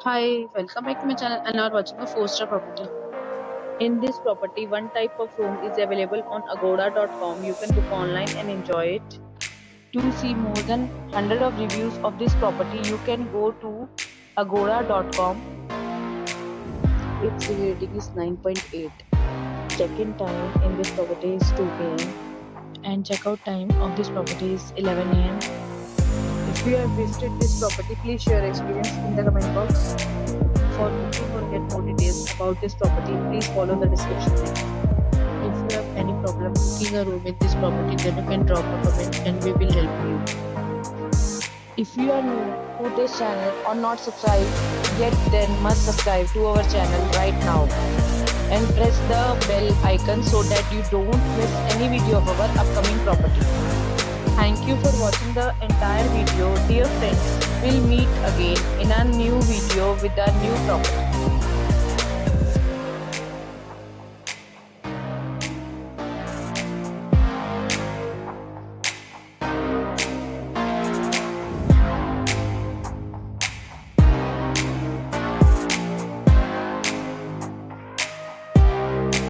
Hi, welcome back to my channel and now watching a 4-star property. In this property, one type of room is available on agoda.com. You can book online and enjoy it. To see more than 100 of reviews of this property, you can go to agoda.com. Its rating is 9.8. Check-in time in this property is 2 p.m. and check-out time of this property is 11 a.m. If you have visited this property, please share your experience in the comment box. For booking or get more details about this property, please follow the description link. If you have any problem booking a room in this property, then you can drop a comment and we will help you. If you are new to this channel or not subscribed yet, then must subscribe to our channel right now and press the bell icon so that you don't miss any video of our upcoming property. Thank you for watching the entire video. Dear friends, we'll meet again in a new video with a new property.